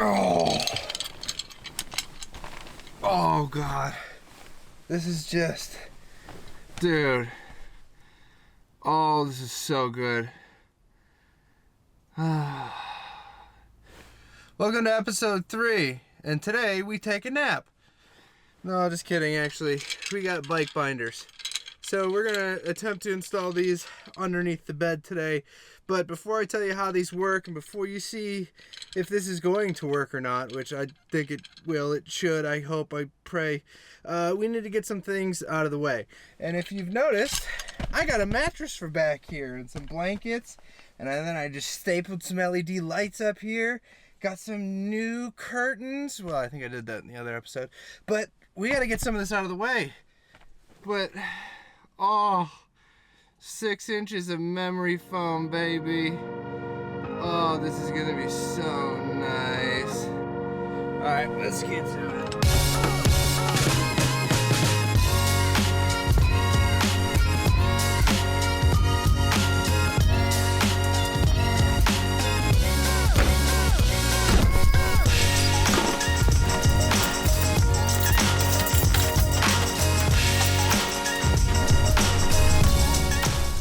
Oh God. This is just, dude. Oh, this is so good. Welcome to episode 3, and today we take a nap. No, just kidding, actually. We got bike binders. So we're gonna attempt to install these underneath the bed today. But before I tell you how these work, and before you see if this is going to work or not, which I think it will, it should, I hope, I pray, we need to get some things out of the way. And if you've noticed, I got a mattress for back here and some blankets, and then I just stapled some LED lights up here. Got some new curtains. Well, I think I did that in the other episode. But we got to get some of this out of the way. But, oh, 6 inches of memory foam, baby. Oh, this is going to be so nice. All right, let's get to it.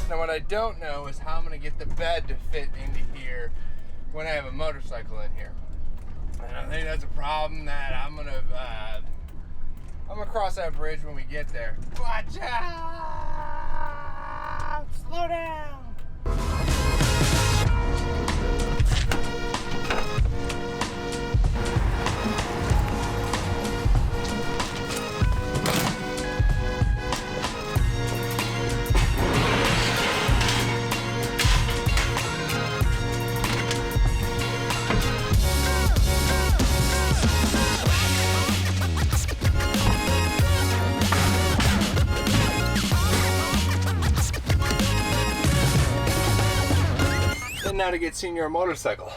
What I don't know is how I'm gonna get the bed to fit into here when I have a motorcycle in here. And I think that's a problem that I'm gonna cross that bridge when we get there. Watch out! Slow down! Now to get senior motorcycle.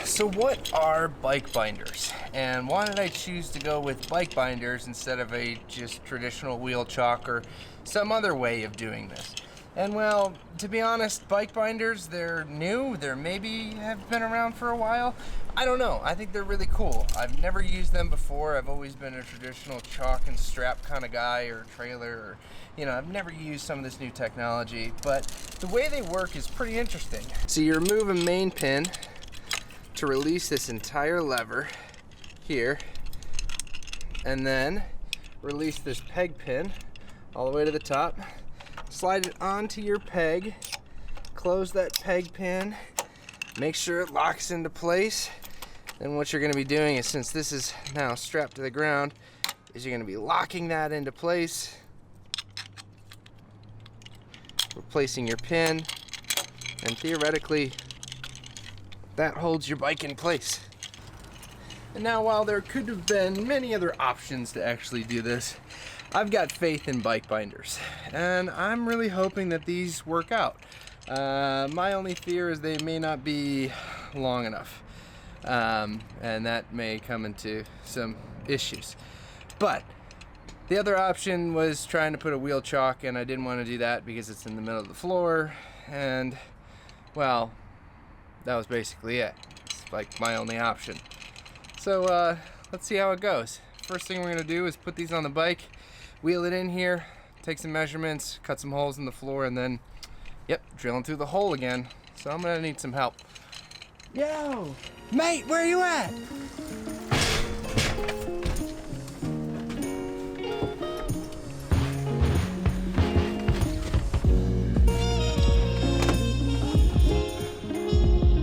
So what are bike binders? And why did I choose to go with bike binders instead of a just traditional wheel chock or some other way of doing this? And well, to be honest, bike binders, they're new. They're maybe have been around for a while. I don't know. I think they're really cool. I've never used them before. I've always been a traditional chalk and strap kind of guy, or trailer, or, you know, I've never used some of this new technology. But the way they work is pretty interesting. So you remove a main pin to release this entire lever here, and then release this peg pin all the way to the top. Slide it onto your peg, close that peg pin, make sure it locks into place. Then what you're going to be doing is, since this is now strapped to the ground, is you're going to be locking that into place, replacing your pin, and theoretically that holds your bike in place. And now, while there could have been many other options to actually do this, I've got faith in bike binders, and I'm really hoping that these work out. My only fear is they may not be long enough, and that may come into some issues. But the other option was trying to put a wheel chock, and I didn't want to do that because it's in the middle of the floor, and, well, that was basically it. It's like my only option. So let's see how it goes. First thing we're going to do is put these on the bike, wheel it in here, take some measurements, cut some holes in the floor, and then, yep, drilling through the hole again. So I'm gonna need some help. Yo, mate, where are you at?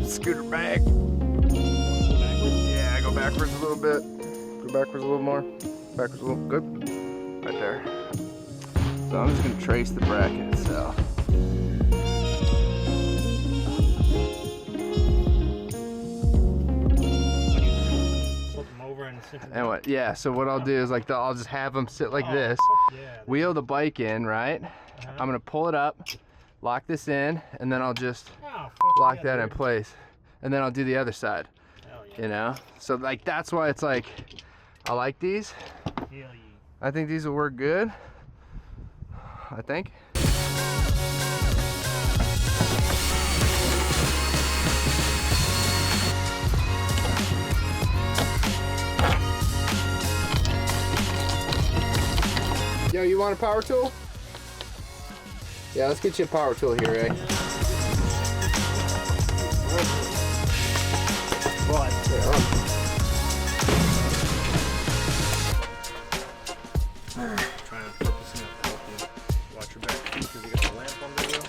Scooter back. Yeah, go backwards a little bit. Go backwards a little more. Backwards a little, good. Right there. So I'm just going to trace the bracket itself. Flip them over and sit And what? Yeah. So what I'll do is I'll just have them sit like this. Yeah. Wheel the bike in, right? I'm going to pull it up, lock this in, and then I'll just lock that in place. And then I'll do the other side. Hell yeah. You know? So like that's why it's like I like these. Hell yeah. I think these will work good. I think. Yo, you want a power tool? Yeah, let's get you a power tool here, eh? What? Trying to focus enough to help you watch your back because you got the lamp on the wheel.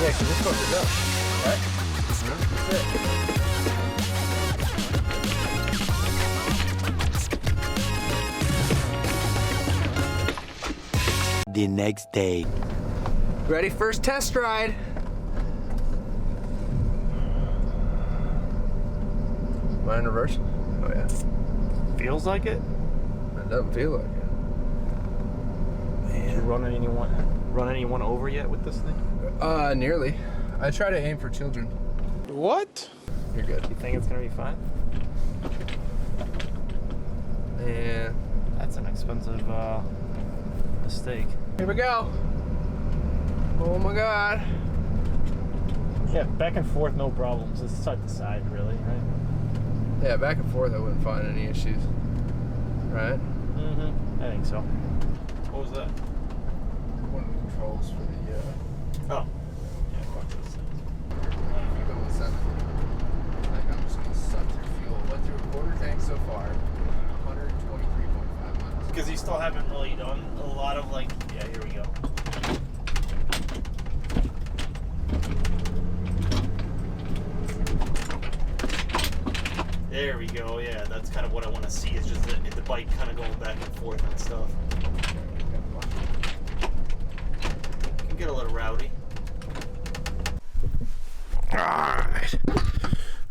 Yeah, so this goes up, right? That's it. The next day. Ready? First test ride. Am I in reverse? Oh yeah. Feels like it? It doesn't feel like it. Did you run anyone over yet with this thing? Nearly. I try to aim for children. What? You're good. You think it's gonna be fine? Yeah. That's an expensive mistake. Here we go. Oh my God. Yeah, back and forth, no problems. It's side to side, really, right? Yeah, back and forth, I wouldn't find any issues. Right? Mm-hmm. I think so. What was that? One of the controls for the, Oh. Yeah, fuck those things. going 7. Like, I'm just gonna suck through fuel. Went through a quarter tank so far. 123.5 miles. Because you still haven't really done a lot of, like, yeah, here we go. There we go, yeah, that's kind of what I want to see, is just the bike kind of going back and forth and stuff. It can get a little rowdy.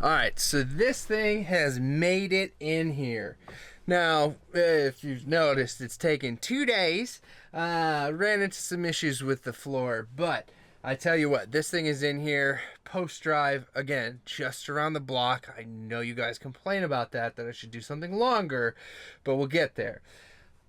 Alright, so this thing has made it in here. Now, if you've noticed, it's taken 2 days. Ran into some issues with the floor, but I tell you what, this thing is in here post-drive, again, just around the block. I know you guys complain about that I should do something longer, but we'll get there.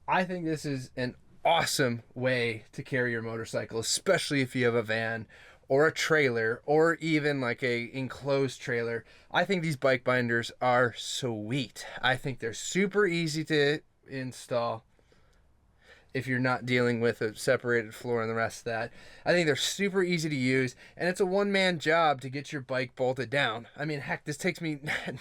I think this is an awesome way to carry your motorcycle, especially if you have a van or a trailer or even like a enclosed trailer. I think these bike binders are sweet. I think they're super easy to install if you're not dealing with a separated floor and the rest of that. I think they're super easy to use, and it's a one-man job to get your bike bolted down. I mean, heck, this takes me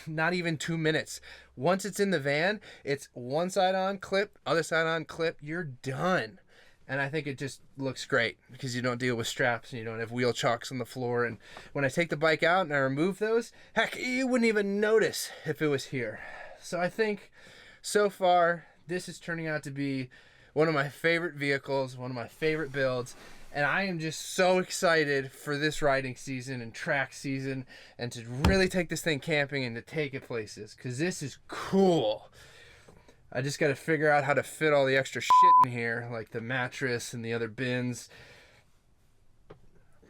not even 2 minutes. Once it's in the van, it's one side on clip, other side on clip, you're done. And I think it just looks great because you don't deal with straps and you don't have wheel chocks on the floor. And when I take the bike out and I remove those, heck, you wouldn't even notice if it was here. So I think so far, this is turning out to be one of my favorite vehicles, one of my favorite builds, and I am just so excited for this riding season and track season and to really take this thing camping and to take it places, because this is cool. I just got to figure out how to fit all the extra shit in here, like the mattress and the other bins.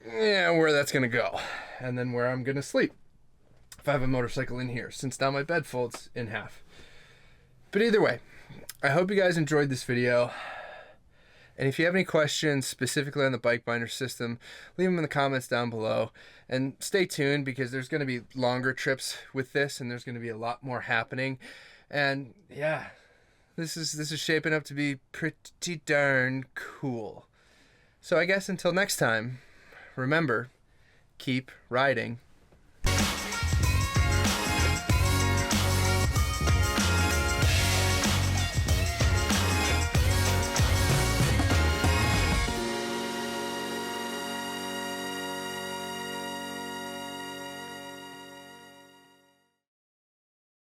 Yeah, where that's going to go, and then where I'm going to sleep if I have a motorcycle in here, since now my bed folds in half. But either way, I hope you guys enjoyed this video. And if you have any questions specifically on the bike binder system, leave them in the comments down below. And stay tuned, because there's going to be longer trips with this, and there's going to be a lot more happening. And yeah, this is shaping up to be pretty darn cool. So I guess until next time, remember, keep riding.